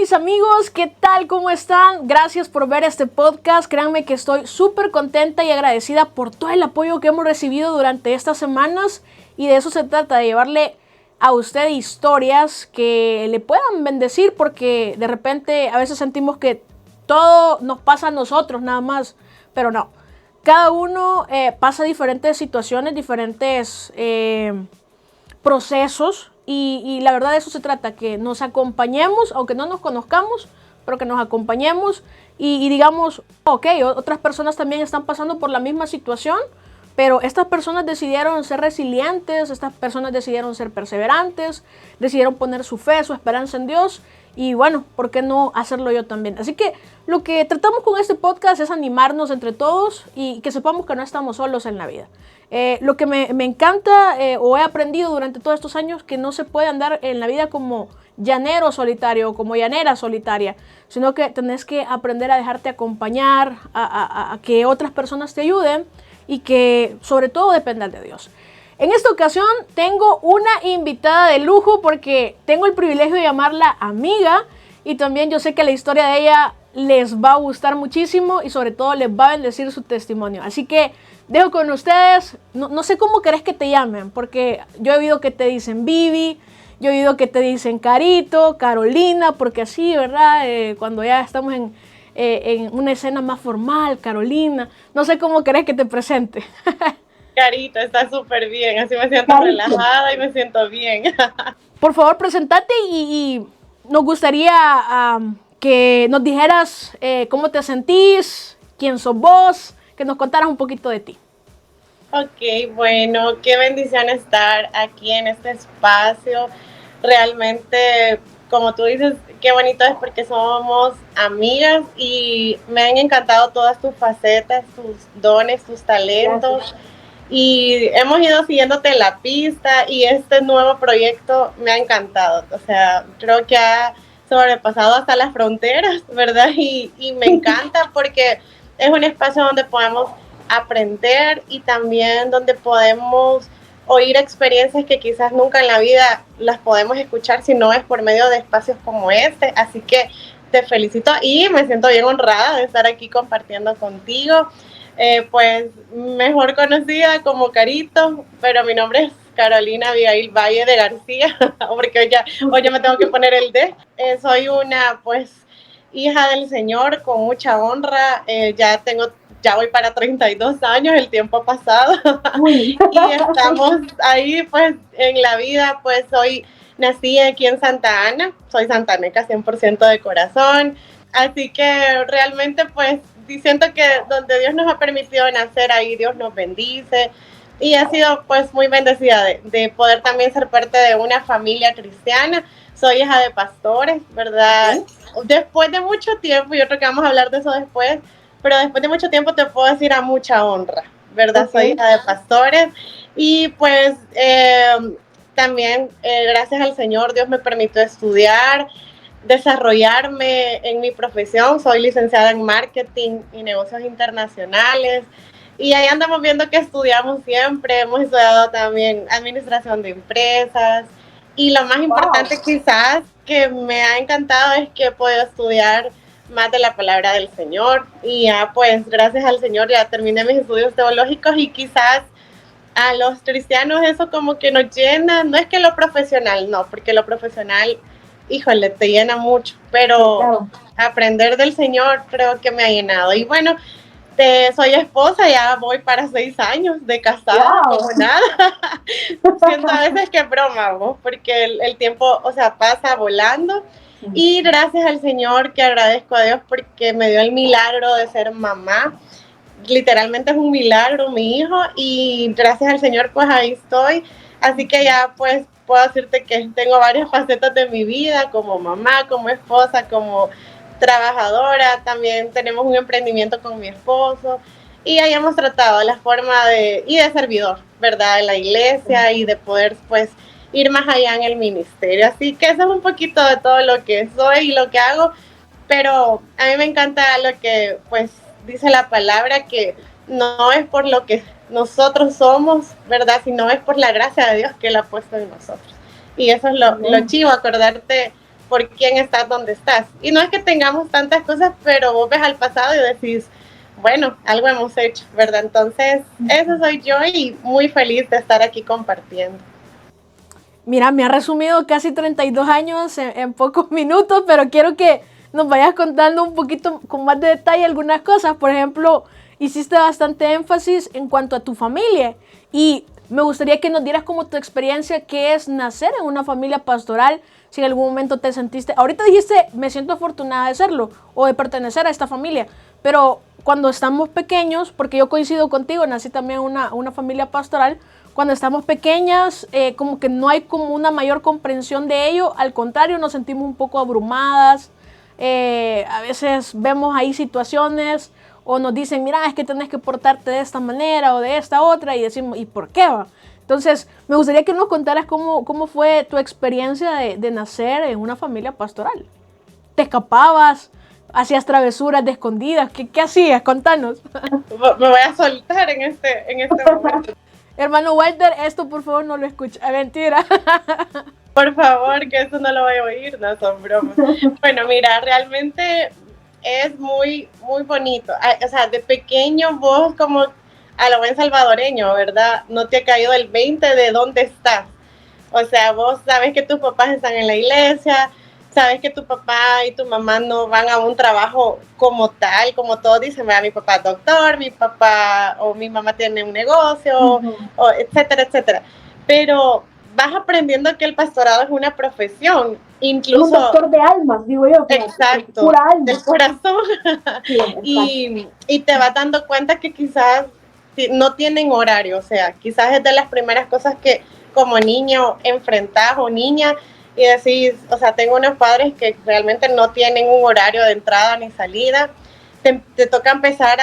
mis amigos, ¿qué tal? ¿Cómo están? Gracias por ver este podcast. Créanme que estoy súper contenta y agradecida por todo el apoyo que hemos recibido durante estas semanas. Y de eso se trata, de llevarle a usted historias que le puedan bendecir, porque de repente a veces sentimos que todo nos pasa a nosotros nada más, pero no. Cada uno pasa diferentes situaciones, diferentes procesos. Y la verdad de eso se trata, que nos acompañemos, aunque no nos conozcamos, pero que nos acompañemos y digamos, ok, otras personas también están pasando por la misma situación, pero estas personas decidieron ser resilientes, estas personas decidieron ser perseverantes, decidieron poner su fe, su esperanza en Dios. Y bueno, ¿por qué no hacerlo yo también? Así que lo que tratamos con este podcast es animarnos entre todos y que sepamos que no estamos solos en la vida. Lo que me encanta o he aprendido durante todos estos años, que no se puede andar en la vida como llanero solitario o como llanera solitaria, sino que tenés que aprender a dejarte acompañar, a que otras personas te ayuden y que sobre todo dependas de Dios. En esta ocasión tengo una invitada de lujo porque tengo el privilegio de llamarla amiga y también yo sé que la historia de ella les va a gustar muchísimo y sobre todo les va a bendecir su testimonio. Así que dejo con ustedes, no sé cómo querés que te llamen, porque yo he oído que te dicen Vivi, yo he oído que te dicen Carito, Carolina, porque así, ¿verdad? Cuando ya estamos en una escena más formal, Carolina, no sé cómo querés que te presente. Carito, está súper bien, así me siento relajada y me siento bien. Por favor, presentate y nos gustaría que nos dijeras cómo te sentís, quién sos vos, que nos contaras un poquito de ti. Ok, bueno, qué bendición estar aquí en este espacio. Realmente, como tú dices, qué bonito es porque somos amigas y me han encantado todas tus facetas, tus dones, tus talentos. Gracias. Y hemos ido siguiéndote la pista y este nuevo proyecto me ha encantado. O sea, creo que ha sobrepasado hasta las fronteras, ¿verdad? Y me encanta porque es un espacio donde podemos aprender y también donde podemos oír experiencias que quizás nunca en la vida las podemos escuchar si no es por medio de espacios como este. Así que te felicito y me siento bien honrada de estar aquí compartiendo contigo. Pues mejor conocida como Carito, pero mi nombre es Carolina Abigail Valle de García, porque hoy ya me tengo que poner el D. Soy una pues hija del Señor con mucha honra, ya voy para 32 años, el tiempo ha pasado y estamos ahí pues en la vida. Pues nací aquí en Santa Ana, soy santaneca 100% de corazón, así que realmente pues siento que donde Dios nos ha permitido nacer, ahí Dios nos bendice y he sido pues muy bendecida de poder también ser parte de una familia cristiana. Soy hija de pastores, ¿verdad? ¿Sí? Después de mucho tiempo, yo creo que vamos a hablar de eso después, pero después de mucho tiempo te puedo decir a mucha honra, ¿verdad? Okay. Soy hija de pastores y pues también gracias al Señor Dios me permitió estudiar, desarrollarme en mi profesión. Soy licenciada en marketing y negocios internacionales y ahí andamos viendo que estudiamos siempre. Hemos estudiado también administración de empresas y lo más importante quizás que me ha encantado es que he podido estudiar más de la palabra del Señor y ya pues gracias al Señor ya terminé mis estudios teológicos y quizás a los cristianos eso como que nos llena, no es que lo profesional, no, porque lo profesional, híjole, te llena mucho, pero claro, aprender del Señor creo que me ha llenado. Y bueno, soy esposa, ya voy para 6 años de casada, wow, como nada. Siento a veces que broma, ¿no? Porque el tiempo, o sea, pasa volando. Y gracias al Señor, que agradezco a Dios porque me dio el milagro de ser mamá. Literalmente es un milagro mi hijo y gracias al Señor pues ahí estoy. Así que ya pues puedo decirte que tengo varias facetas de mi vida, como mamá, como esposa, como trabajadora. También tenemos un emprendimiento con mi esposo y ahí hemos tratado la forma de servidor, ¿verdad? De la iglesia y de poder pues ir más allá en el ministerio. Así que eso es un poquito de todo lo que soy y lo que hago, pero a mí me encanta lo que pues dice la palabra, que no es por lo que nosotros somos, ¿verdad? Sino es por la gracia de Dios que Él ha puesto en nosotros. Y eso es lo chivo, acordarte por quién estás donde estás. Y no es que tengamos tantas cosas, pero vos ves al pasado y decís, bueno, algo hemos hecho, ¿verdad? Entonces, eso soy yo y muy feliz de estar aquí compartiendo. Mira, me ha resumido casi 32 años en pocos minutos, pero quiero que nos vayas contando un poquito con más de detalle algunas cosas. Por ejemplo, hiciste bastante énfasis en cuanto a tu familia y me gustaría que nos dieras como tu experiencia, qué es nacer en una familia pastoral, si en algún momento te sentiste, ahorita dijiste, me siento afortunada de serlo o de pertenecer a esta familia, pero cuando estamos pequeños, porque yo coincido contigo, nací también en una familia pastoral, cuando estamos pequeñas, como que no hay como una mayor comprensión de ello, al contrario, nos sentimos un poco abrumadas, a veces vemos ahí situaciones o nos dicen, mira, es que tenés que portarte de esta manera o de esta otra, y decimos, ¿y por qué va? Entonces, me gustaría que nos contaras cómo fue tu experiencia de nacer en una familia pastoral. ¿Te escapabas? ¿Hacías travesuras de escondidas? ¿Qué hacías? Contanos. Me voy a soltar en este momento. Hermano Walter, esto por favor no lo escucha. Mentira. Por favor, que eso no lo voy a oír, no son bromas. Bueno, mira, realmente es muy, muy bonito. O sea, de pequeño vos como a lo buen salvadoreño, ¿verdad? No te ha caído el 20 de dónde estás. O sea, vos sabes que tus papás están en la iglesia, sabes que tu papá y tu mamá no van a un trabajo como tal, como todos dicen, ¿verdad? Mi papá es doctor, mi papá o mi mamá tiene un negocio, o etcétera, etcétera. Pero vas aprendiendo que el pastorado es una profesión, incluso... Un doctor de almas, digo yo. Exacto, pura alma. del corazón. Sí, y te vas dando cuenta que quizás no tienen horario, o sea, quizás es de las primeras cosas que como niño enfrentás o niña y decís, o sea, tengo unos padres que realmente no tienen un horario de entrada ni salida. Te toca empezar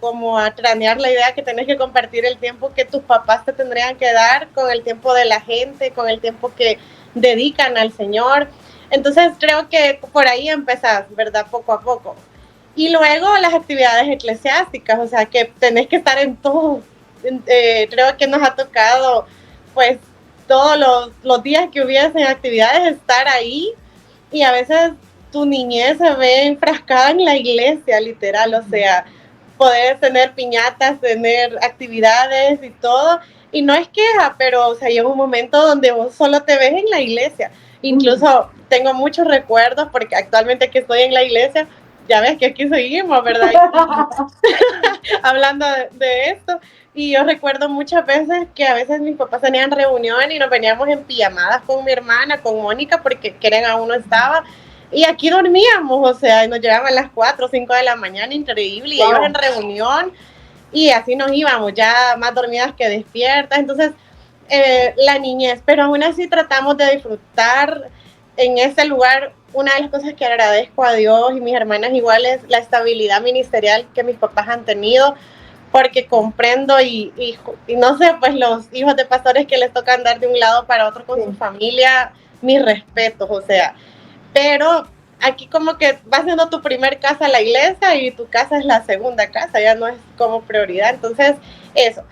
como a cranear la idea que tenés que compartir el tiempo que tus papás te tendrían que dar con el tiempo de la gente, con el tiempo que dedican al Señor. Entonces creo que por ahí empezás, ¿verdad? Poco a poco. Y luego las actividades eclesiásticas, o sea, que tenés que estar en todo. Creo que nos ha tocado, pues, todos los días que hubiesen actividades, estar ahí. Y a veces tu niñez se ve enfrascada en la iglesia, literal, o sea, poder tener piñatas, tener actividades y todo. Y no es queja, pero, o sea, llega un momento donde vos solo te ves en la iglesia. Incluso tengo muchos recuerdos, porque actualmente que estoy en la iglesia, ya ves que aquí seguimos, ¿verdad? Hablando de esto. Y yo recuerdo muchas veces que a veces mis papás tenían reunión y nos veníamos en pijamadas con mi hermana, con Mónica, porque Keren aún no estaba. Y aquí dormíamos, o sea, nos llegaban a las 4 o 5 de la mañana, increíble, y ellos en reunión, y así nos íbamos, ya más dormidas que despiertas. Entonces, la niñez, pero aún así tratamos de disfrutar en ese lugar. Una de las cosas que agradezco a Dios y mis hermanas igual es la estabilidad ministerial que mis papás han tenido, porque comprendo y no sé, pues los hijos de pastores que les toca andar de un lado para otro con su familia, mis respetos, o sea, pero aquí como que va siendo tu primer casa la iglesia y tu casa es la segunda casa, ya no es como prioridad. Entonces, eso.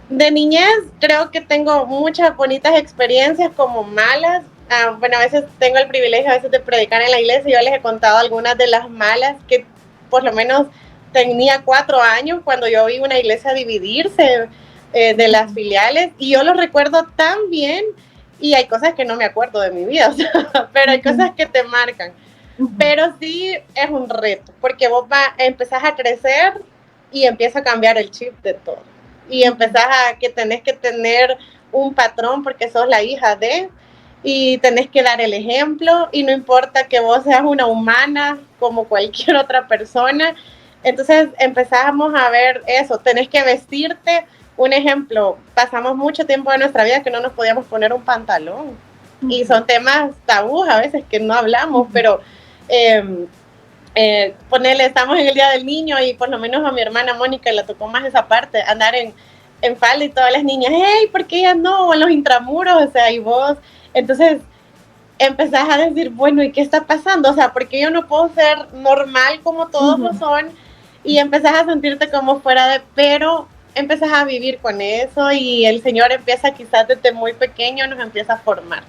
De niñez creo que tengo muchas bonitas experiencias como malas. Bueno, a veces tengo el privilegio a veces de predicar en la iglesia y yo les he contado algunas de las malas que por lo menos tenía 4 años cuando yo vi una iglesia dividirse de las filiales y yo lo recuerdo tan bien y hay cosas que no me acuerdo de mi vida, o sea, pero hay cosas que te marcan. Pero sí es un reto porque vos empezás a crecer y empieza a cambiar el chip de todo. Y empezás a que tenés que tener un patrón porque sos la hija de, y tenés que dar el ejemplo, y no importa que vos seas una humana como cualquier otra persona. Entonces empezamos a ver eso, tenés que vestirte. Un ejemplo, pasamos mucho tiempo de nuestra vida que no nos podíamos poner un pantalón. Y son temas tabús a veces que no hablamos, pero ponerle, estamos en el Día del Niño y por lo menos a mi hermana Mónica le tocó más esa parte, andar en falda y todas las niñas, hey, ¿por qué ella no? O en los intramuros, o sea, y vos. Entonces empezás a decir, bueno, ¿y qué está pasando? O sea, ¿por qué yo no puedo ser normal como todos lo son? Y empezás a sentirte como fuera de, pero empezás a vivir con eso y el Señor empieza quizás desde muy pequeño, nos empieza a formar.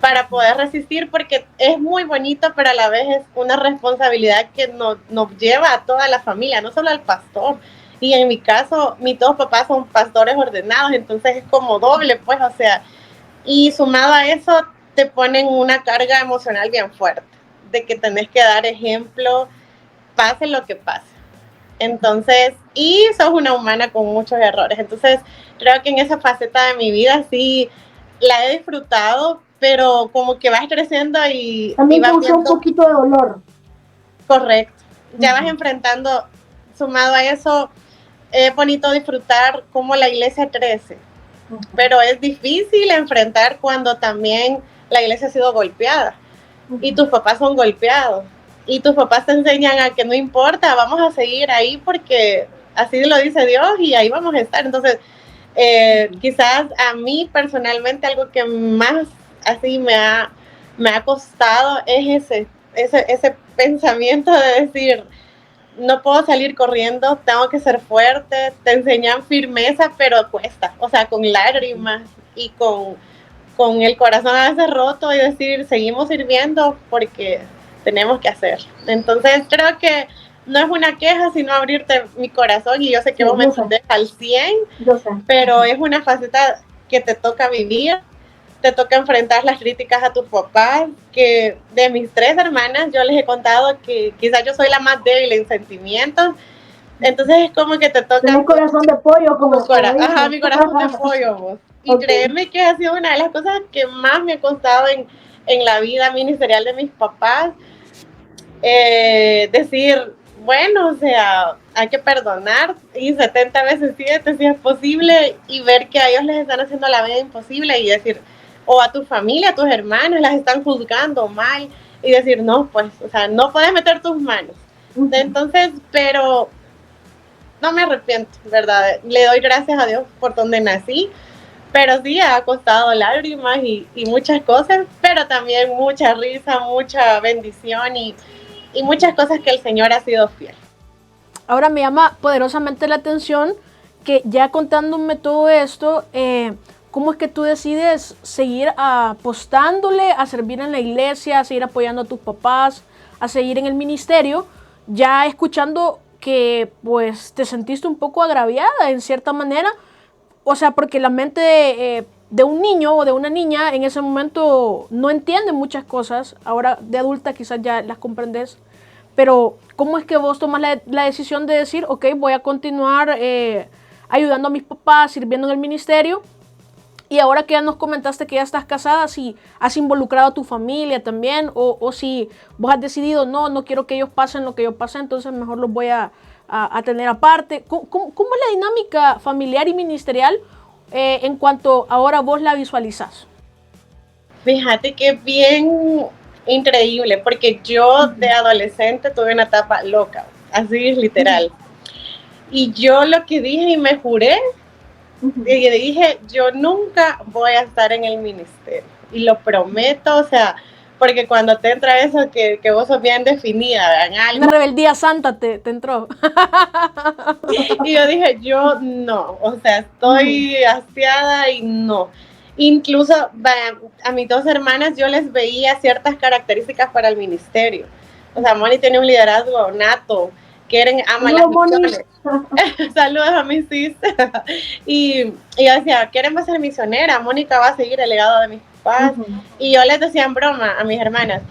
para poder resistir, porque es muy bonito, pero a la vez es una responsabilidad que nos lleva a toda la familia, no solo al pastor. Y en mi caso, mis dos papás son pastores ordenados, entonces es como doble, pues, o sea, y sumado a eso, te ponen una carga emocional bien fuerte, de que tenés que dar ejemplo, pase lo que pase. Entonces, y sos una humana con muchos errores. Entonces, creo que en esa faceta de mi vida sí la he disfrutado, pero como que vas creciendo y También vas causó un viendo. poquito de dolor. Correcto. Ya vas enfrentando, sumado a eso, es bonito disfrutar cómo la iglesia crece. Pero es difícil enfrentar cuando también la iglesia ha sido golpeada y tus papás son golpeados y tus papás te enseñan a que no importa, vamos a seguir ahí porque así lo dice Dios y ahí vamos a estar. Entonces, quizás a mí personalmente algo que más así me ha costado es ese pensamiento de decir, no puedo salir corriendo, tengo que ser fuerte, te enseñan firmeza, pero cuesta, o sea, con lágrimas y con el corazón a veces roto y decir, seguimos sirviendo porque tenemos que hacer. Entonces creo que no es una queja, sino abrirte mi corazón y yo sé que vos me entendés al 100, pero es una faceta que te toca vivir, te toca enfrentar las críticas a tus papás, que de mis 3 hermanas yo les he contado que quizás yo soy la más débil en sentimientos, entonces es como que te toca... Un corazón de pollo, como ajá, mi corazón de pollo, vos. Y créeme que ha sido una de las cosas que más me ha costado en la vida ministerial de mis papás, decir, bueno, o sea, hay que perdonar y 70 veces 7 si es posible y ver que a ellos les están haciendo la vida imposible y decir, o a tu familia, a tus hermanos las están juzgando mal y decir, no, pues, o sea, no puedes meter tus manos. Entonces, pero no me arrepiento, ¿verdad? Le doy gracias a Dios por donde nací, pero sí ha costado lágrimas y muchas cosas, pero también mucha risa, mucha bendición y muchas cosas que el Señor ha sido fiel. Ahora me llama poderosamente la atención que ya contándome todo esto, ¿cómo es que tú decides seguir apostándole a servir en la iglesia, a seguir apoyando a tus papás, a seguir en el ministerio, ya escuchando que pues te sentiste un poco agraviada en cierta manera? O sea, porque la mente de un niño o de una niña en ese momento no entiende muchas cosas, ahora de adulta quizás ya las comprendes, pero ¿cómo es que vos tomas la decisión de decir, ok, voy a continuar ayudando a mis papás, sirviendo en el ministerio? Y ahora que ya nos comentaste que ya estás casada, si has involucrado a tu familia también, o si vos has decidido, no quiero que ellos pasen lo que yo pasé, entonces mejor los voy a tener aparte. ¿Cómo es la dinámica familiar y ministerial en cuanto ahora vos la visualizás? Fíjate que es bien increíble, porque yo de adolescente tuve una etapa loca, así es literal. Y yo lo que dije y me juré, y dije, yo nunca voy a estar en el ministerio. Y lo prometo, o sea, porque cuando te entra eso que vos sos bien definida, en algo. Una rebeldía santa te entró. Y yo dije, yo no, o sea, estoy hastiada y no. Incluso a mis 2 hermanas yo les veía ciertas características para el ministerio. O sea, Moni tiene un liderazgo nato, quieren, aman las misiones. Saludos a mis sis. Y yo decía, Keren va a ser misionera, Mónica va a seguir el legado de mis papás. Y yo les decía en broma a mis hermanas,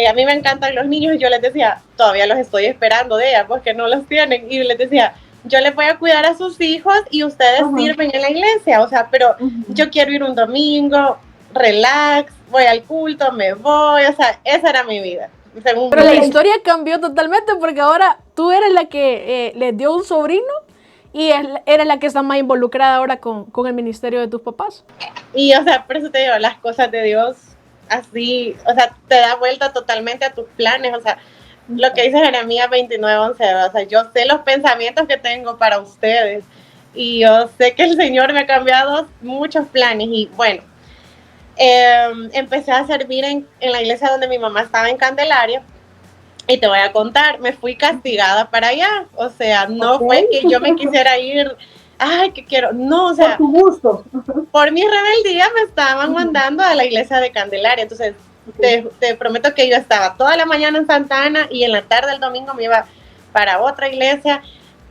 a mí me encantan los niños y yo les decía, todavía los estoy esperando de ellas, porque no los tienen. Y les decía, yo les voy a cuidar a sus hijos y ustedes sirven en la iglesia, o sea, pero yo quiero ir un domingo, relax, voy al culto, me voy, o sea, esa era mi vida. Pero la historia cambió totalmente porque ahora tú eres la que les dio un sobrino y eres la que está más involucrada ahora con el ministerio de tus papás. Y, o sea, por eso te digo, las cosas de Dios así, o sea, te da vuelta totalmente a tus planes, o sea, lo que dice Jeremías 29:11, o sea, yo sé los pensamientos que tengo para ustedes y yo sé que el Señor me ha cambiado muchos planes y bueno, empecé a servir en la iglesia donde mi mamá estaba en Candelaria y te voy a contar, me fui castigada para allá, o sea, no fue que yo me quisiera ir ay, que quiero, no, o Por sea, tu gusto. por mi rebeldía me estaban mandando a la iglesia de Candelaria, entonces te prometo que yo estaba toda la mañana en Santa Ana y en la tarde del domingo me iba para otra iglesia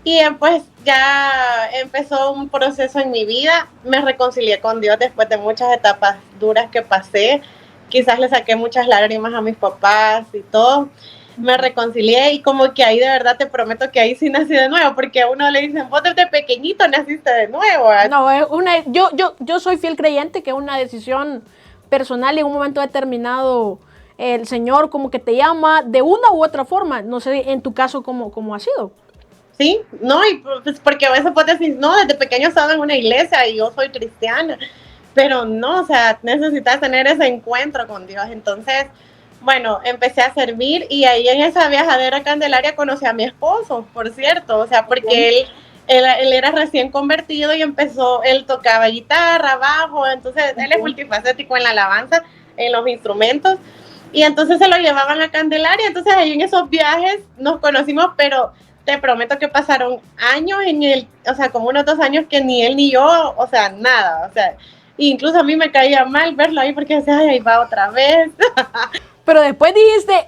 y pues ya empezó un proceso en mi vida, me reconcilié con Dios después de muchas etapas duras que pasé, quizás le saqué muchas lágrimas a mis papás y todo, me reconcilié y como que ahí de verdad te prometo que ahí sí nací de nuevo, porque a uno le dicen, vos desde pequeñito naciste de nuevo. No, yo soy fiel creyente que es una decisión personal y en un momento determinado el Señor como que te llama de una u otra forma. No sé en tu caso cómo ha sido. Sí, no, y pues porque a veces puedes decir, no, desde pequeño estaba en una iglesia y yo soy cristiana, pero no, o sea, necesitas tener ese encuentro con Dios. Entonces, bueno, empecé a servir y ahí en esa viajadera Candelaria conocí a mi esposo, por cierto, o sea, porque él era recién convertido y empezó, él tocaba guitarra, bajo, entonces él es multifacético en la alabanza, en los instrumentos, y entonces se lo llevaban a Candelaria, entonces ahí en esos viajes nos conocimos, pero te prometo que pasaron años o sea, como unos 2 años que ni él ni yo, o sea, nada, o sea, incluso a mí me caía mal verlo ahí porque decía, ay, ahí va otra vez. Pero después dijiste,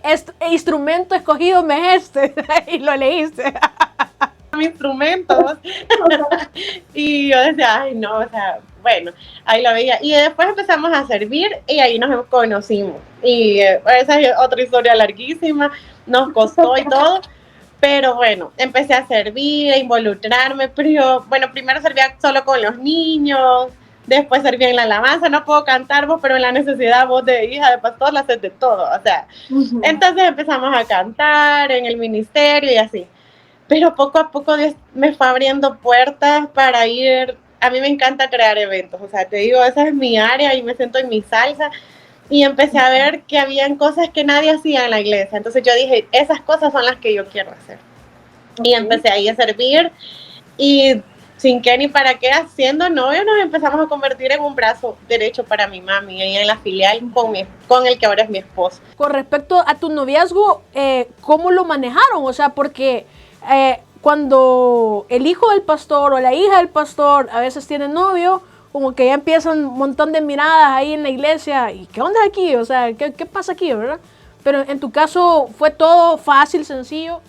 instrumento escogido me es este, y lo leíste. Mis instrumentos. Y yo decía, ay, no, o sea, bueno, ahí lo veía. Y después empezamos a servir y ahí nos conocimos. Y esa es otra historia larguísima, nos costó y todo. Pero bueno, empecé a servir, a involucrarme, pero yo, bueno, primero servía solo con los niños, después servía en la alabanza, no puedo cantar vos, pero en la necesidad vos de hija de pastor la haces de todo, o sea, entonces empezamos a cantar en el ministerio y así, pero poco a poco Dios me fue abriendo puertas para ir, a mí me encanta crear eventos, o sea, te digo, esa es mi área y me siento en mi salsa, y empecé a ver que habían cosas que nadie hacía en la iglesia. Entonces yo dije, esas cosas son las que yo quiero hacer. Y empecé ahí a servir y sin qué ni para qué, haciendo novios, nos empezamos a convertir en un brazo derecho para mi mami, ahí en la filial con el que ahora es mi esposo. Con respecto a tu noviazgo, ¿cómo lo manejaron? O sea, porque cuando el hijo del pastor o la hija del pastor a veces tiene novio, como que ya empiezan un montón de miradas ahí en la iglesia. ¿Y qué onda aquí? O sea, ¿qué pasa aquí, verdad? Pero en tu caso, ¿fue todo fácil, sencillo?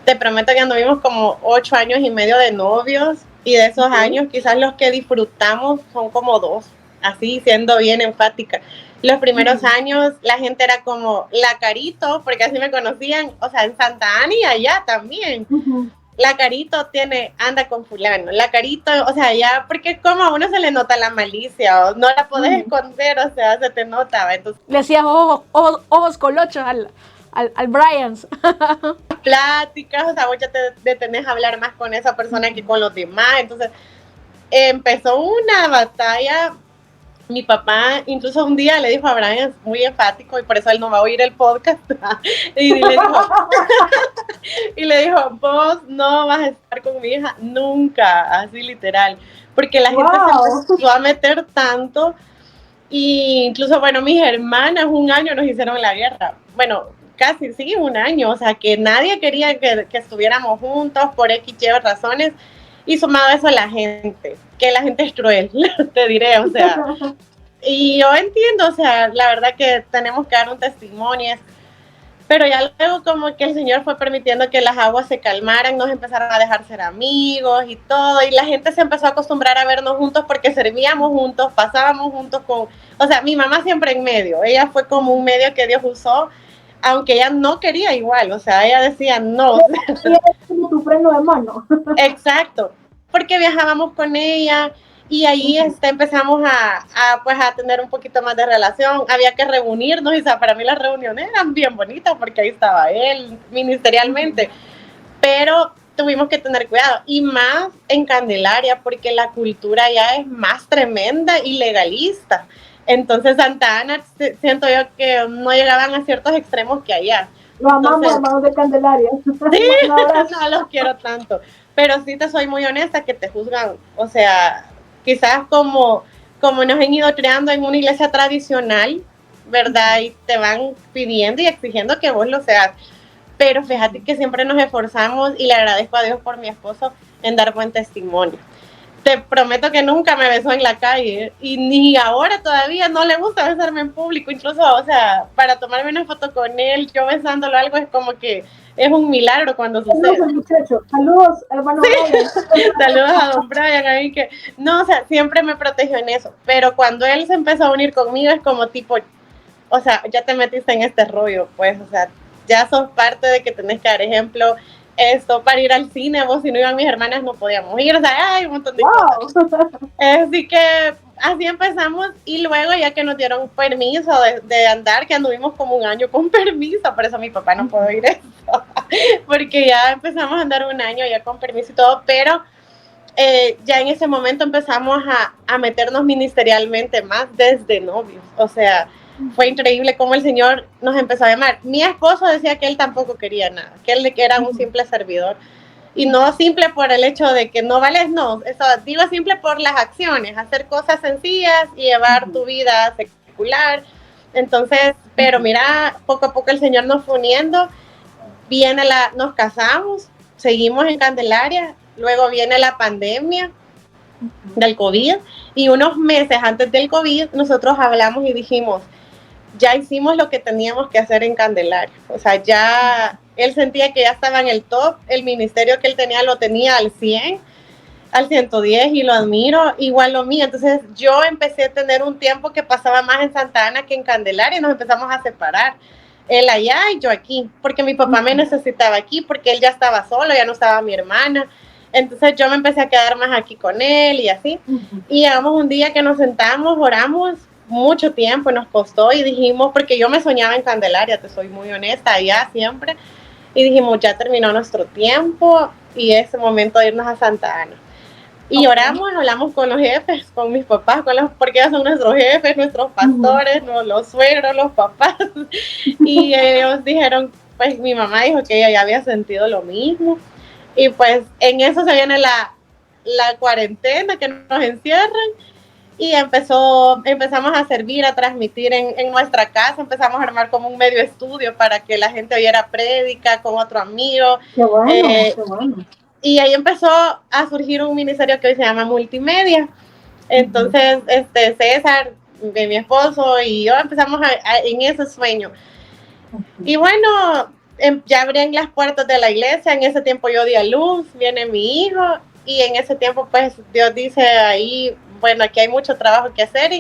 Te prometo que anduvimos como 8 años y medio de novios y de esos años quizás los que disfrutamos son como 2, así siendo bien enfática. Los primeros años la gente era como la Carito, porque así me conocían, o sea, en Santa Ana y allá también. La Carito anda con fulano, la Carito, o sea, ya, porque como a uno se le nota la malicia, o no la podés esconder, o sea, se te nota, entonces. Le hacías ojos colochos al Bryans. Pláticas, o sea, vos ya te detenés a hablar más con esa persona que con los demás, entonces empezó una batalla. Mi papá incluso un día le dijo a Brian, muy enfático, y por eso él no va a oír el podcast, y le dijo, vos no vas a estar con mi hija nunca, así literal, porque la gente se empezó a meter tanto, y incluso, bueno, mis hermanas 1 año nos hicieron la guerra, bueno, casi, sí, 1 año, o sea, que nadie quería que estuviéramos juntos por X, Y razones, y sumado a eso que la gente es cruel, te diré, o sea, y yo entiendo, o sea, la verdad que tenemos que dar un testimonio, pero ya luego como que el Señor fue permitiendo que las aguas se calmaran, nos empezaron a dejar ser amigos y todo, y la gente se empezó a acostumbrar a vernos juntos porque servíamos juntos, pasábamos juntos o sea, mi mamá siempre en medio, ella fue como un medio que Dios usó, aunque ella no quería igual, o sea, ella decía no. Ella es como tu freno de mano. Exacto, porque viajábamos con ella y ahí empezamos pues, a tener un poquito más de relación, había que reunirnos y o sea, para mí las reuniones eran bien bonitas porque ahí estaba él ministerialmente, pero tuvimos que tener cuidado y más en Candelaria porque la cultura ya es más tremenda y legalista. Entonces Santa Ana siento yo que no llegaban a ciertos extremos que allá. Los amamos, hermanos de Candelaria. Sí, no los quiero tanto. Pero sí te soy muy honesta que te juzgan. O sea, quizás como nos han ido creando en una iglesia tradicional, ¿verdad? Y te van pidiendo y exigiendo que vos lo seas. Pero fíjate que siempre nos esforzamos y le agradezco a Dios por mi esposo en dar buen testimonio. te prometo que nunca me besó en la calle y ni ahora todavía no le gusta besarme en público, incluso, o sea, para tomarme una foto con él, yo besándolo algo es como que es un milagro cuando sucede. Saludos, muchacho. Saludos, hermano. Sí. Saludos a don Brian ahí que, no, o sea, siempre me protegió en eso, pero cuando él se empezó a unir conmigo es como tipo, o sea, ya te metiste en este rollo, pues, o sea, ya sos parte de que tenés que dar ejemplo. Esto para ir al cine, vos, si no iban mis hermanas no podíamos ir, o sea, hay un montón de cosas. Así que así empezamos y luego ya que nos dieron permiso de andar, que anduvimos como un año con permiso, por eso mi papá no pudo ir eso, porque ya empezamos a andar un año ya con permiso y todo, pero ya en ese momento empezamos a meternos ministerialmente más desde novios, o sea, fue increíble cómo el Señor nos empezó a llamar. Mi esposo decía que él tampoco quería nada, que él era un simple servidor. Y no simple por el hecho de que no vales, no. Eso, digo simple por las acciones, hacer cosas sencillas y llevar tu vida secular. Entonces, pero mira, poco a poco el Señor nos fue uniendo. Nos casamos, seguimos en Candelaria, luego viene la pandemia del COVID y unos meses antes del COVID nosotros hablamos y dijimos, ya hicimos lo que teníamos que hacer en Candelaria. O sea, ya él sentía que ya estaba en el top, el ministerio que él tenía lo tenía al 100, al 110 y lo admiro, igual lo mío. Entonces yo empecé a tener un tiempo que pasaba más en Santa Ana que en Candelaria y nos empezamos a separar. Él allá y yo aquí, porque mi papá me necesitaba aquí, porque él ya estaba solo, ya no estaba mi hermana. Entonces yo me empecé a quedar más aquí con él y así. Y llegamos un día que nos sentamos, oramos, mucho tiempo nos costó y dijimos, porque yo me soñaba en Candelaria, te soy muy honesta, allá siempre, y dijimos, ya terminó nuestro tiempo y es el momento de irnos a Santa Ana. Y oramos, hablamos con los jefes, con mis papás, porque ellos son nuestros jefes, nuestros pastores, los suegros, los papás. Y ellos dijeron, pues mi mamá dijo que ella ya había sentido lo mismo. Y pues en eso se viene la cuarentena, que nos encierran. Y empezamos a servir, a transmitir en nuestra casa, empezamos a armar como un medio estudio para que la gente oyera prédica con otro amigo. Qué bueno, qué bueno. Y ahí empezó a surgir un ministerio que hoy se llama Multimedia. Entonces, César, mi esposo y yo empezamos en ese sueño. Y bueno, ya abrían las puertas de la iglesia, en ese tiempo yo di a luz, viene mi hijo, y en ese tiempo pues Dios dice ahí, bueno, aquí hay mucho trabajo que hacer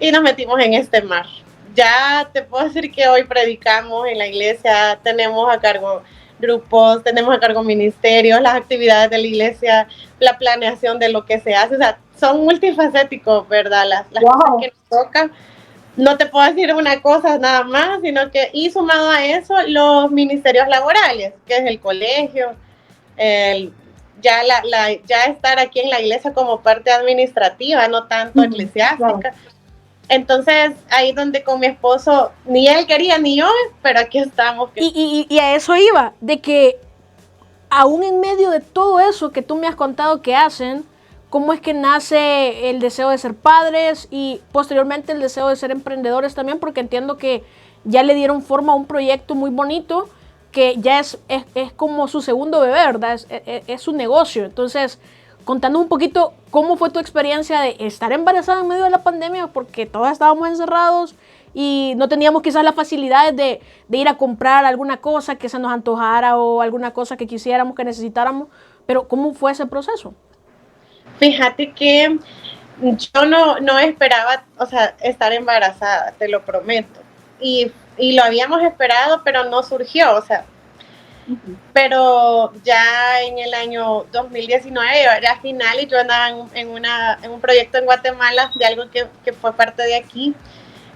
y nos metimos en este mar. Ya te puedo decir que hoy predicamos en la iglesia, tenemos a cargo grupos, tenemos a cargo ministerios, las actividades de la iglesia, la planeación de lo que se hace, o sea, son multifacéticos, ¿verdad? Las cosas que nos tocan. No te puedo decir una cosa nada más, sino que, y sumado a eso, los ministerios laborales, que es el colegio, ya estar aquí en la iglesia como parte administrativa, no tanto eclesiástica. Entonces, ahí donde con mi esposo, ni él quería ni yo, pero aquí estamos. Y a eso iba, de que aún en medio de todo eso que tú me has contado que hacen, cómo es que nace el deseo de ser padres y posteriormente el deseo de ser emprendedores también, porque entiendo que ya le dieron forma a un proyecto muy bonito que ya es como su segundo bebé, ¿verdad? Es su negocio. Entonces, contando un poquito cómo fue tu experiencia de estar embarazada en medio de la pandemia, porque todos estábamos encerrados y no teníamos quizás las facilidades de ir a comprar alguna cosa que se nos antojara o alguna cosa que quisiéramos, que necesitáramos, pero ¿cómo fue ese proceso? Fíjate que yo no esperaba, o sea, estar embarazada, te lo prometo. Y lo habíamos esperado, pero no surgió, o sea. Pero ya en el año 2019, ya final, y yo andaba en un proyecto en Guatemala de algo que fue parte de aquí.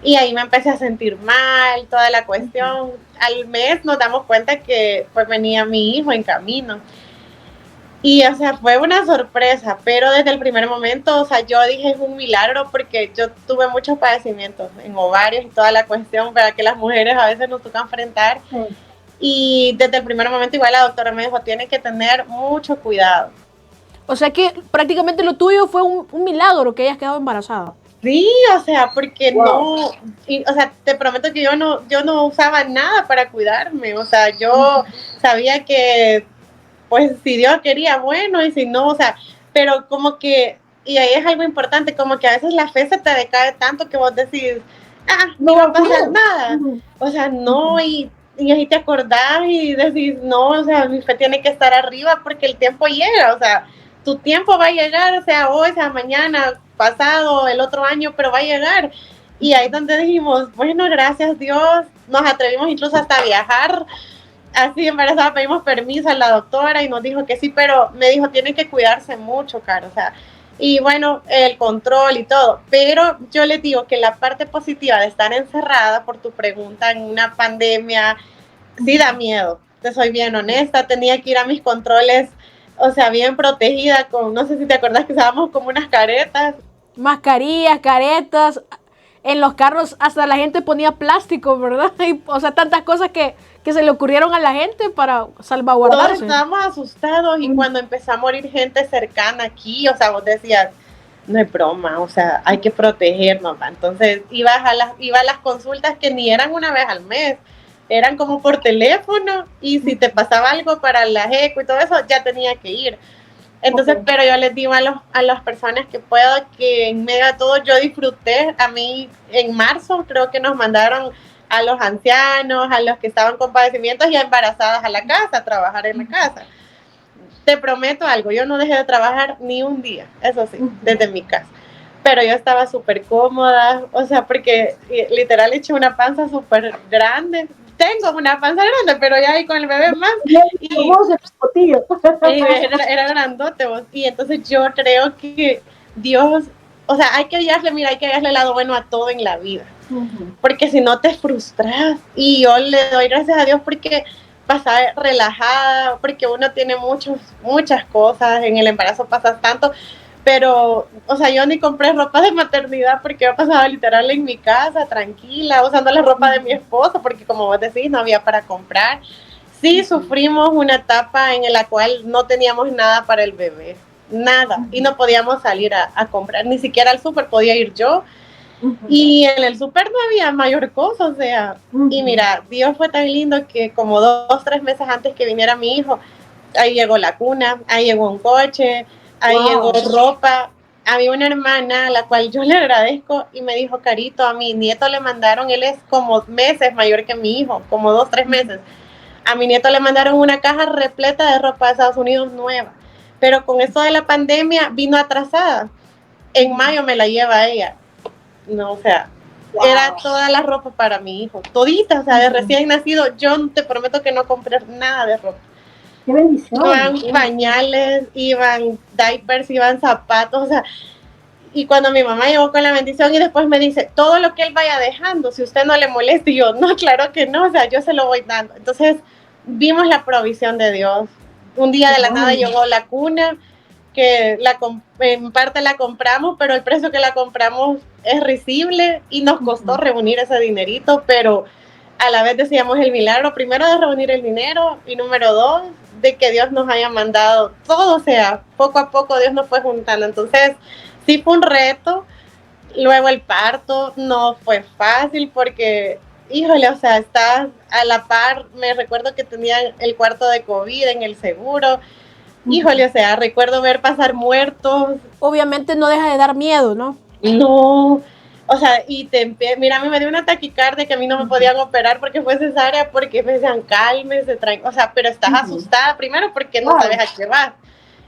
Y ahí me empecé a sentir mal, toda la cuestión. Al mes nos damos cuenta que pues venía mi hijo en camino. Y, o sea, fue una sorpresa, pero desde el primer momento, o sea, yo dije es un milagro porque yo tuve muchos padecimientos en ovarios y toda la cuestión para que las mujeres a veces nos toca enfrentar. Sí. Y desde el primer momento igual la doctora me dijo, tiene que tener mucho cuidado. O sea que prácticamente lo tuyo fue un milagro que hayas quedado embarazada. Sí, o sea, porque o sea, te prometo que yo no usaba nada para cuidarme, o sea, yo sabía que, pues, si Dios quería, bueno, y si no, o sea, pero como que y ahí es algo importante, como que a veces la fe se te decae tanto que vos decís, No no va a va a pasar ser. nada. O sea, no, y ahí te acordás y decís, no, o sea, mi fe tiene que estar arriba porque el tiempo llega, o sea, tu tiempo va a llegar, sea hoy, sea mañana, pasado, el otro año, pero va a llegar. Y ahí es donde dijimos, bueno, gracias Dios, nos atrevimos incluso hasta a viajar. Así embarazada pedimos permiso a la doctora y nos dijo que sí, pero me dijo, tienen que cuidarse mucho, Caro, o sea, y bueno, el control y todo, pero yo les digo que la parte positiva de estar encerrada, por tu pregunta, en una pandemia, sí da miedo, te soy bien honesta, tenía que ir a mis controles, o sea, bien protegida, con, no sé si te acuerdas que usábamos como unas caretas. Mascarillas, caretas, en los carros hasta la gente ponía plástico, ¿verdad? Y, o sea, tantas cosas que se le ocurrieron a la gente para Todos salvaguardarse. estábamos asustados y cuando empezó a morir gente cercana aquí, o sea, vos decías, no es broma, o sea, hay que protegernos, ¿va? Entonces iba a las consultas que ni eran una vez al mes, eran como por teléfono y si te pasaba algo para la eco y todo eso, ya tenía que ir. Entonces, pero yo les digo a las personas que puedo que en medio de todo yo disfruté. A mí en marzo creo que nos mandaron a los ancianos, a los que estaban con padecimientos y a embarazadas a la casa, a trabajar en la casa. Te prometo algo, yo no dejé de trabajar ni un día, eso sí, desde mi casa. Pero yo estaba súper cómoda, o sea, porque literal eché una panza súper grande. Tengo una panza grande, pero ya ahí con el bebé más. Y era grandote vos. Y entonces yo creo que Dios, o sea, hay que hallarle, mira, hay que hallarle el lado bueno a todo en la vida. Porque si no te frustras. Y yo le doy gracias a Dios porque pasar relajada, porque uno tiene muchas cosas, en el embarazo pasas tanto, pero, o sea, yo ni compré ropa de maternidad porque yo pasaba literal en mi casa, tranquila, usando la ropa de mi esposo, porque como vos decís, no había para comprar. Sí, sufrimos una etapa en la cual no teníamos nada para el bebé, nada, y no podíamos salir a comprar, ni siquiera al súper podía ir yo, y en el súper no había mayor cosa, o sea, y mira, Dios fue tan lindo que como 2, 3 meses antes que viniera mi hijo, ahí llegó la cuna, ahí llegó un coche, ahí llegó ropa. Había una hermana a la cual yo le agradezco y me dijo, Carito, a mi nieto le mandaron, él es como meses mayor que mi hijo, como 2, 3 meses. A mi nieto le mandaron una caja repleta de ropa de Estados Unidos nueva, pero con esto de la pandemia vino atrasada. En mayo me la lleva ella. No, o sea, era toda la ropa para mi hijo, todita, o sea, de recién nacido. Yo te prometo que no compré nada de ropa. Qué bendición. Iban pañales, iban diapers, iban zapatos, o sea, y cuando mi mamá llegó con la bendición y después me dice, todo lo que él vaya dejando, si usted no le molesta, y yo, no, claro que no, o sea, yo se lo voy dando. Entonces, vimos la provisión de Dios. Un día de la nada llegó la cuna, que en parte la compramos, pero el precio que la compramos es risible y nos costó reunir ese dinerito, pero a la vez decíamos el milagro, primero de reunir el dinero y número 2, de que Dios nos haya mandado todo, o sea, poco a poco Dios nos fue juntando. Entonces, sí fue un reto. Luego el parto no fue fácil porque, híjole, o sea, estás a la par. Me recuerdo que tenían el cuarto de COVID en el seguro. Híjole, o sea, recuerdo ver pasar muertos. Obviamente no deja de dar miedo, ¿no? No, o sea, mira, a mí me dio una taquicardia que a mí no me podían operar porque fue cesárea, porque me decían cálmese, o sea, pero estás asustada primero porque no sabes a qué vas.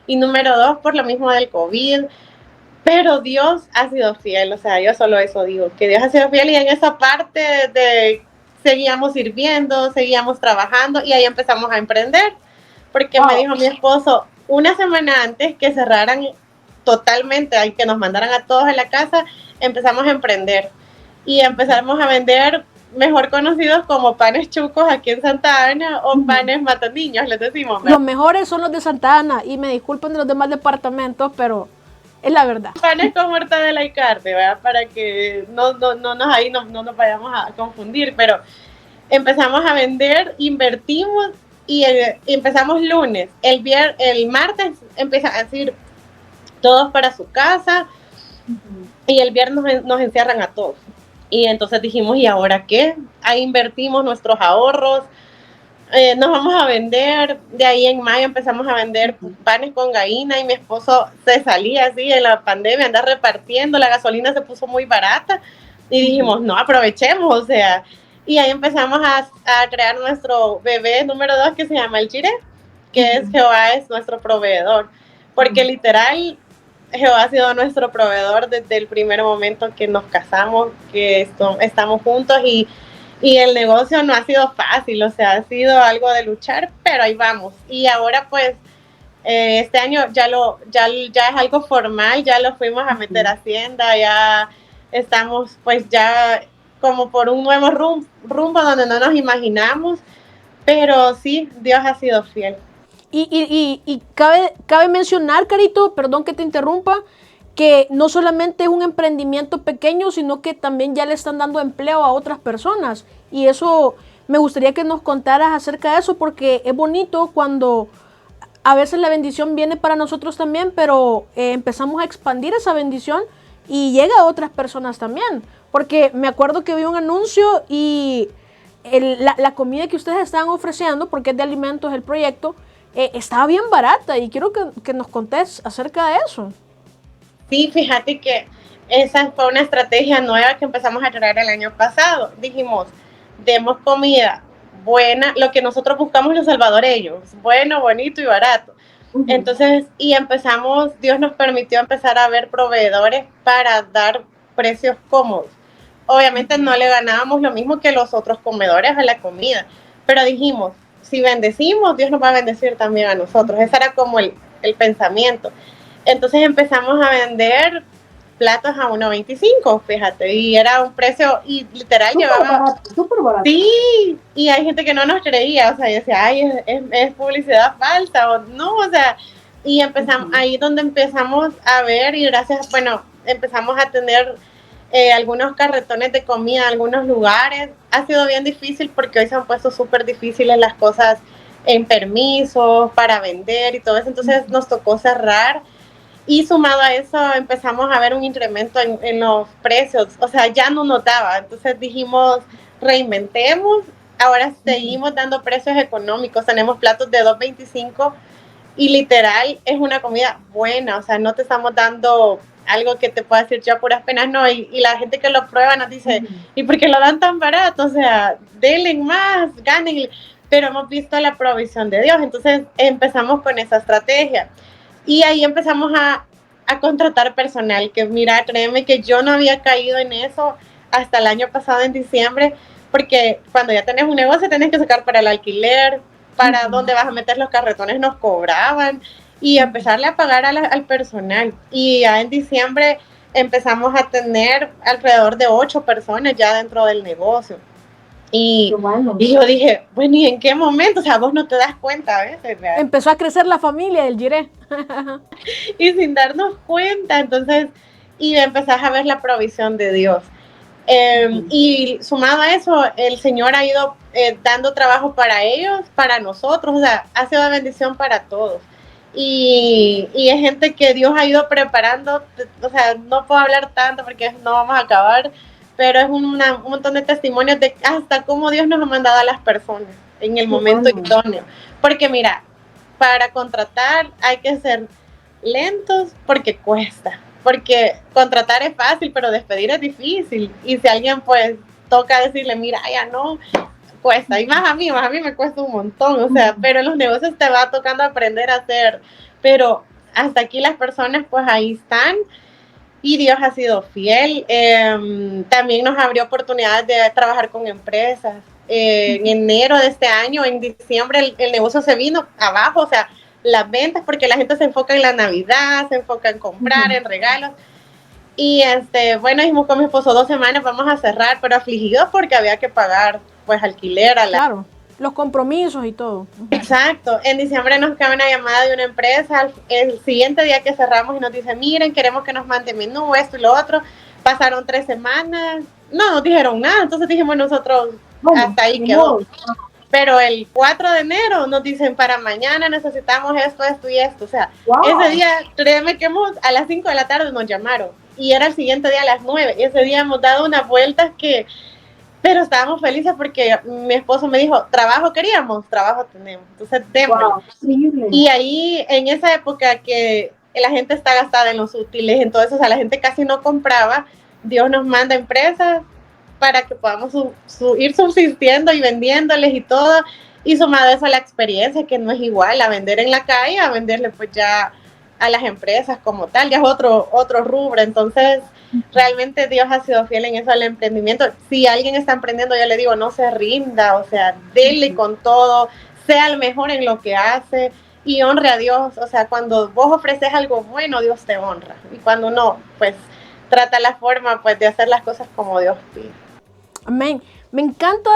Y número 2, por lo mismo del COVID. Pero Dios ha sido fiel, o sea, yo solo eso digo, que Dios ha sido fiel y en esa parte de seguíamos sirviendo, seguíamos trabajando y ahí empezamos a emprender, porque me dijo mi esposo una semana antes que cerraran totalmente, que nos mandaran a todos a la casa, empezamos a emprender y empezamos a vender mejor conocidos como panes chucos aquí en Santa Ana o panes mataniños, les decimos. Los mejores son los de Santa Ana y me disculpen de los demás departamentos, pero es la verdad. Panes con mortadela y carne, ¿verdad? Para que no nos vayamos a confundir, pero empezamos a vender, invertimos y empezamos lunes. El martes empieza a decir todos para su casa y el viernes nos encierran a todos. Y entonces dijimos, ¿y ahora qué? Ahí invertimos nuestros ahorros, nos vamos a vender. De ahí en mayo empezamos a vender panes con gallina y mi esposo se salía así en la pandemia, andar repartiendo, la gasolina se puso muy barata y dijimos, no, aprovechemos, o sea, y ahí empezamos a crear nuestro bebé número 2 que se llama el Chiré, que es Jehová es nuestro proveedor, porque literal Jehová ha sido nuestro proveedor desde el primer momento que nos casamos, que estamos juntos y el negocio no ha sido fácil, o sea, ha sido algo de luchar, pero ahí vamos. Y ahora pues este año ya es algo formal, ya lo fuimos a meter a Hacienda, ya estamos pues ya como por un nuevo rumbo donde no nos imaginamos, pero sí, Dios ha sido fiel. Y cabe mencionar, Carito, perdón que te interrumpa, que no solamente es un emprendimiento pequeño, sino que también ya le están dando empleo a otras personas. Y eso me gustaría que nos contaras acerca de eso, porque es bonito cuando a veces la bendición viene para nosotros también, pero empezamos a expandir esa bendición y llega a otras personas también. Porque me acuerdo que vi un anuncio y la comida que ustedes estaban ofreciendo, porque es de alimentos el proyecto, estaba bien barata y quiero que nos contés acerca de eso. Sí, fíjate que esa fue una estrategia nueva que empezamos a traer el año pasado. Dijimos, demos comida buena, lo que nosotros buscamos los salvadoreños, bueno, bonito y barato. Entonces, y empezamos, Dios nos permitió empezar a ver proveedores para dar precios cómodos. Obviamente no le ganábamos lo mismo que los otros comedores a la comida, pero dijimos, si bendecimos, Dios nos va a bendecir también a nosotros. Ese era como el pensamiento. Entonces empezamos a vender platos a 1.25, fíjate, y era un precio, y literal llevaba... Súper barato. Sí, y hay gente que no nos creía, o sea, decía, ay, es publicidad falsa, o no, o sea, y empezamos, ahí donde empezamos a ver, y gracias, bueno, empezamos a tener algunos carretones de comida en algunos lugares. Ha sido bien difícil porque hoy se han puesto súper difíciles las cosas en permisos para vender y todo eso, entonces nos tocó cerrar. Y sumado a eso empezamos a ver un incremento en los precios, o sea, ya no notaba. Entonces dijimos, reinventemos, ahora seguimos dando precios económicos, tenemos platos de $2.25 y literal es una comida buena, o sea, no te estamos dando algo que te pueda decir yo a puras penas, no, y la gente que lo prueba nos dice, ¿y por qué lo dan tan barato? O sea, denle más, ganen, pero hemos visto la provisión de Dios, entonces empezamos con esa estrategia. Y ahí empezamos a contratar personal, que mira, créeme que yo no había caído en eso hasta el año pasado en diciembre, porque cuando ya tenés un negocio tenés que sacar para el alquiler, para dónde vas a meter los carretones nos cobraban, y empezarle a pagar al personal. Y ya en diciembre empezamos a tener alrededor de 8 personas ya dentro del negocio. Y yo dije, bueno, ¿y en qué momento? O sea, vos no te das cuenta a veces, ¿verdad? Empezó a crecer la familia del Jiré. Y sin darnos cuenta, entonces, y empezás a ver la provisión de Dios. Y sumado a eso, el Señor ha ido dando trabajo para ellos, para nosotros, o sea, ha sido una bendición para todos. Y es gente que Dios ha ido preparando, o sea, no puedo hablar tanto porque no vamos a acabar, pero es un montón de testimonios de hasta cómo Dios nos ha mandado a las personas en el momento idóneo. Porque mira, para contratar hay que ser lentos porque cuesta. Porque contratar es fácil, pero despedir es difícil. Y si alguien pues toca decirle, mira, ya no, cuesta. Y más a mí me cuesta un montón. O sea, pero en los negocios te va tocando aprender a hacer. Pero hasta aquí las personas pues ahí están. Y Dios ha sido fiel. También nos abrió oportunidades de trabajar con empresas. En enero de este año, en diciembre, el negocio se vino abajo, o sea, las ventas, porque la gente se enfoca en la Navidad, se enfoca en comprar, en regalos. Y bueno, dijimos con mi esposo 2 semanas vamos a cerrar, pero afligidos porque había que pagar pues alquiler a la... Claro, los compromisos y todo. Exacto. En diciembre nos cae una llamada de una empresa, el siguiente día que cerramos y nos dice, miren, queremos que nos mande menú, esto y lo otro. Pasaron 3 semanas, no nos dijeron nada, entonces dijimos nosotros, hasta ahí quedó. Pero el 4 de enero nos dicen, para mañana necesitamos esto, esto y esto. O sea, ese día, créeme que a las 5 de la tarde nos llamaron y era el siguiente día a las 9. Y ese día hemos dado unas vueltas que Pero estábamos felices porque mi esposo me dijo, trabajo queríamos, trabajo tenemos, entonces démosle. Wow, increíble. Y ahí, en esa época que la gente está gastada en los útiles, entonces, o sea, la gente casi no compraba, Dios nos manda empresas para que podamos ir subsistiendo y vendiéndoles y todo, y sumado eso a la experiencia, que no es igual a vender en la calle, a venderle pues ya a las empresas como tal, ya es otro rubro, entonces realmente Dios ha sido fiel en eso al emprendimiento. Si alguien está emprendiendo, yo le digo, no se rinda, o sea, dele con todo, sea el mejor en lo que hace y honre a Dios. O sea, cuando vos ofreces algo bueno, Dios te honra. Y cuando no, pues trata la forma pues de hacer las cosas como Dios pide. Amén. Me encanta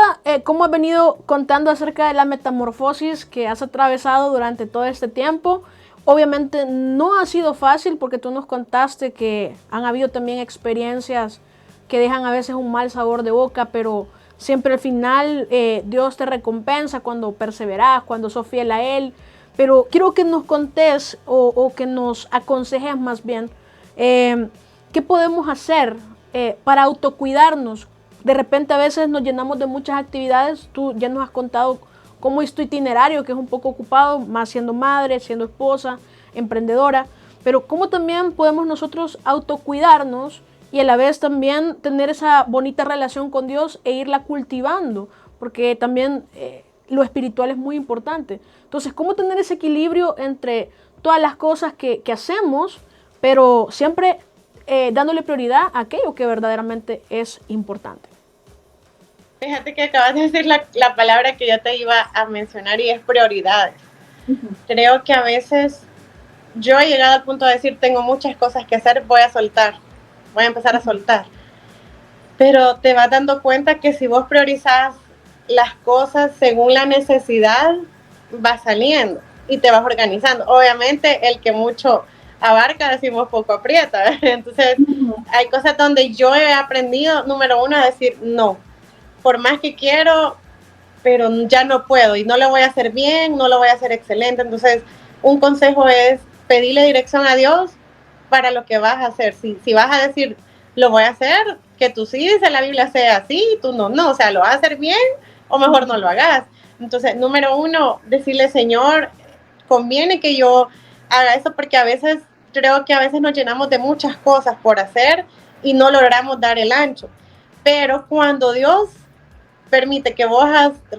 cómo has venido contando acerca de la metamorfosis que has atravesado durante todo este tiempo. Obviamente no ha sido fácil porque tú nos contaste que han habido también experiencias que dejan a veces un mal sabor de boca, pero siempre al final Dios te recompensa cuando perseveras, cuando sos fiel a Él. Pero quiero que nos contés o que nos aconsejes más bien qué podemos hacer para autocuidarnos. De repente a veces nos llenamos de muchas actividades, tú ya nos has contado cómo es tu itinerario, que es un poco ocupado, más siendo madre, siendo esposa, emprendedora, pero cómo también podemos nosotros autocuidarnos y a la vez también tener esa bonita relación con Dios e irla cultivando, porque también lo espiritual es muy importante. Entonces, ¿cómo tener ese equilibrio entre todas las cosas que hacemos, pero siempre dándole prioridad a aquello que verdaderamente es importante? Fíjate que acabas de decir la palabra que yo te iba a mencionar y es prioridades. Creo que a veces yo he llegado al punto de decir, tengo muchas cosas que hacer, voy a empezar a soltar. Pero te vas dando cuenta que si vos priorizás las cosas según la necesidad, va saliendo y te vas organizando. Obviamente el que mucho abarca, decimos poco aprieta. Entonces hay cosas donde yo he aprendido, número uno, a decir no. Por más que quiero, pero ya no puedo y no lo voy a hacer bien, no lo voy a hacer excelente. Entonces, un consejo es pedirle dirección a Dios para lo que vas a hacer. Si vas a decir, lo voy a hacer, que tú sí dice la Biblia sea así, tú no, o sea, lo vas a hacer bien o mejor no lo hagas. Entonces, número uno, decirle, Señor, conviene que yo haga eso porque a veces, creo que a veces nos llenamos de muchas cosas por hacer y no logramos dar el ancho. Pero cuando Dios permite que vos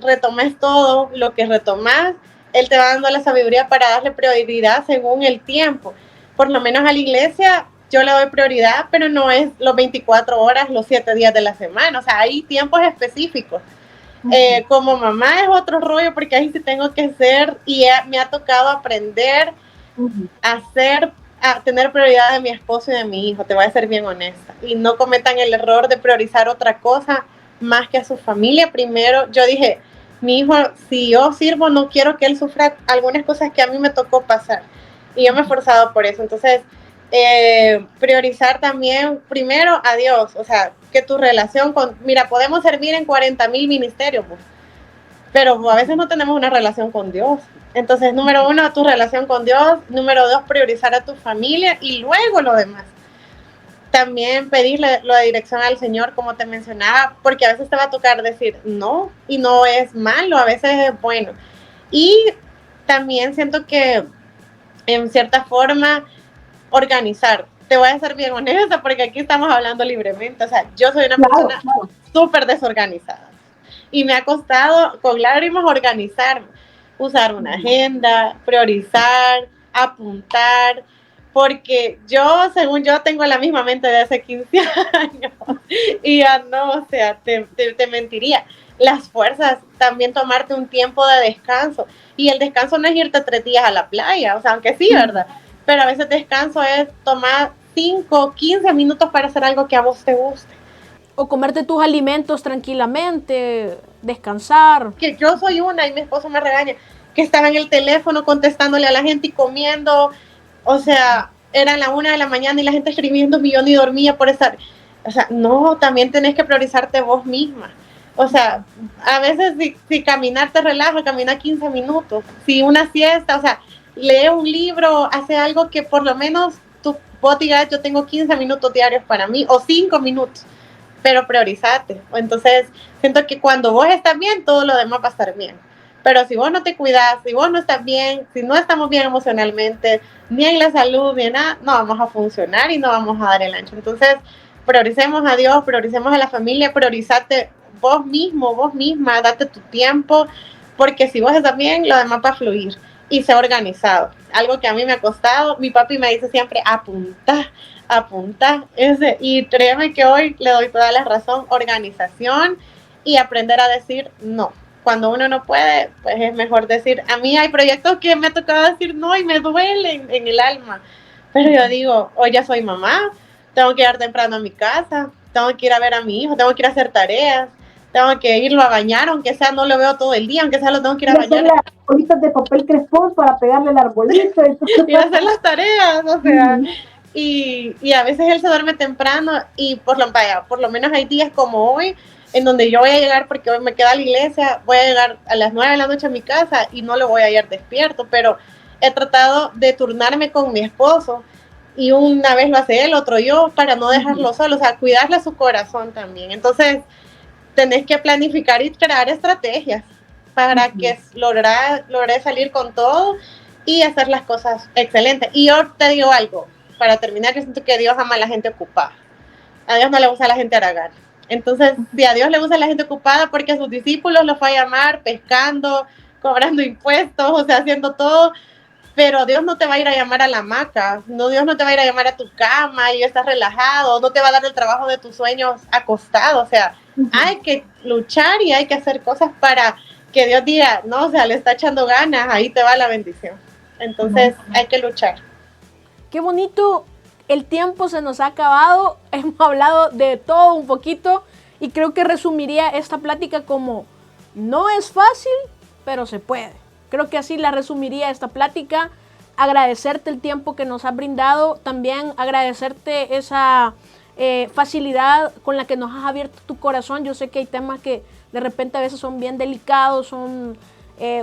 retomes todo lo que retomás, Él te va dando la sabiduría para darle prioridad según el tiempo. Por lo menos a la iglesia yo le doy prioridad, pero no es los 24 horas, los 7 días de la semana, o sea, hay tiempos específicos. Como mamá es otro rollo porque ahí sí tengo que ser y me ha tocado aprender a tener prioridad de mi esposo y de mi hijo, te voy a ser bien honesta, y no cometan el error de priorizar otra cosa más que a su familia primero. Yo dije, mi hijo, si yo sirvo, no quiero que él sufra algunas cosas que a mí me tocó pasar. Y yo me he esforzado por eso. Entonces, priorizar también primero a Dios. O sea, que tu relación con... Mira, podemos servir en 40,000 ministerios, pues, pero a veces no tenemos una relación con Dios. Entonces, número uno, tu relación con Dios. Número dos, priorizar a tu familia y luego lo demás. También pedirle la dirección al Señor, como te mencionaba, porque a veces te va a tocar decir no, y no es malo, a veces es bueno. Y también siento que, en cierta forma, organizar. Te voy a ser bien honesta, porque aquí estamos hablando libremente. O sea, yo soy una persona súper desorganizada. Y me ha costado con lágrimas organizarme. Usar una agenda, priorizar, apuntar, porque yo, según yo, tengo la misma mente de hace 15 años y ya no, o sea, te mentiría. Las fuerzas, también tomarte un tiempo de descanso, y el descanso no es irte 3 días a la playa, o sea, aunque sí, ¿verdad? Pero a veces descanso es tomar 5, 15 minutos para hacer algo que a vos te guste. O comerte tus alimentos tranquilamente, descansar. Que yo soy una, y mi esposo me regaña, que estaba en el teléfono contestándole a la gente y comiendo. O sea, era la 1 de la mañana y la gente escribiendo y yo ni dormía por estar. O sea, no, también tenés que priorizarte vos misma. O sea, a veces si caminar te relaja, camina 15 minutos. Si una siesta, o sea, lee un libro, hace algo que por lo menos vos digas, yo tengo 15 minutos diarios para mí, o 5 minutos. pero priorizate. Entonces, siento que cuando vos estás bien, todo lo demás va a estar bien. Pero si vos no te cuidas, si vos no estás bien, si no estamos bien emocionalmente, ni en la salud, ni en nada, no vamos a funcionar y no vamos a dar el ancho. Entonces, prioricemos a Dios, prioricemos a la familia, priorizate vos mismo, vos misma, date tu tiempo, porque si vos estás bien, lo demás va a fluir y ser organizado. Algo que a mí me ha costado, mi papi me dice siempre, apunta, apunta, y créeme que hoy le doy toda la razón, organización y aprender a decir no. Cuando uno no puede, pues es mejor decir, a mí hay proyectos que me ha tocado decir no y me duelen en el alma, pero yo digo, hoy ya soy mamá, tengo que ir temprano a mi casa, tengo que ir a ver a mi hijo, tengo que ir a hacer tareas, tengo que irlo a bañar, aunque sea no lo veo todo el día, aunque sea lo tengo que ir a bañar. Las bolitas de papel crespón para pegarle el arbolito. Y hacer las tareas, o sea, y a veces él se duerme temprano y por lo menos hay días como hoy en donde yo voy a llegar, porque hoy me queda la iglesia, voy a llegar a las 9 de la noche a mi casa y no lo voy a ir despierto, pero he tratado de turnarme con mi esposo y una vez lo hace él, otro yo, para no dejarlo solo, o sea, cuidarle a su corazón también. Entonces, tenés que planificar y crear estrategias para que logre salir con todo y hacer las cosas excelentes. Y yo te digo algo, para terminar, yo siento que Dios ama a la gente ocupada. A Dios no le gusta a la gente haragana. Entonces, si a Dios le gusta a la gente ocupada, porque a sus discípulos los fue a llamar pescando, cobrando impuestos, o sea, haciendo todo, pero Dios no te va a ir a llamar a la hamaca, no, Dios no te va a ir a llamar a tu cama y estás relajado, no te va a dar el trabajo de tus sueños acostado, o sea, hay que luchar y hay que hacer cosas para que Dios diga, no, o sea, le está echando ganas, ahí te va la bendición. Entonces, hay que luchar. Qué bonito, el tiempo se nos ha acabado, hemos hablado de todo un poquito y creo que resumiría esta plática como, no es fácil, pero se puede. Creo que así la resumiría esta plática. Agradecerte el tiempo que nos has brindado, también agradecerte esa facilidad con la que nos has abierto tu corazón. Yo sé que hay temas que de repente a veces son bien delicados, son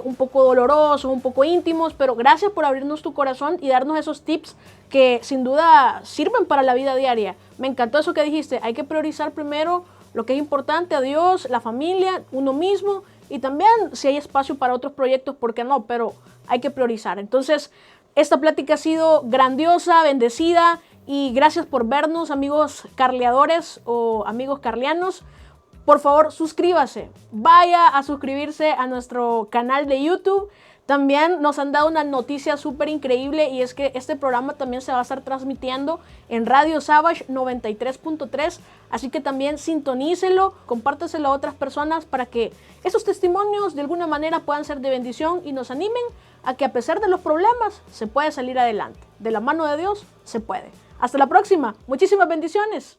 un poco dolorosos, un poco íntimos, pero gracias por abrirnos tu corazón y darnos esos tips que sin duda sirven para la vida diaria. Me encantó eso que dijiste, hay que priorizar primero lo que es importante, a Dios, la familia, uno mismo, y también si hay espacio para otros proyectos, ¿por qué no? Pero hay que priorizar. Entonces, esta plática ha sido grandiosa, bendecida, y gracias por vernos, amigos carleadores o amigos carlianos. Por favor, suscríbase, vaya a suscribirse a nuestro canal de YouTube. También nos han dado una noticia súper increíble y es que este programa también se va a estar transmitiendo en Radio Savage 93.3, así que también sintonícelo, compártaselo a otras personas para que esos testimonios de alguna manera puedan ser de bendición y nos animen a que a pesar de los problemas se puede salir adelante. De la mano de Dios se puede. Hasta la próxima, muchísimas bendiciones.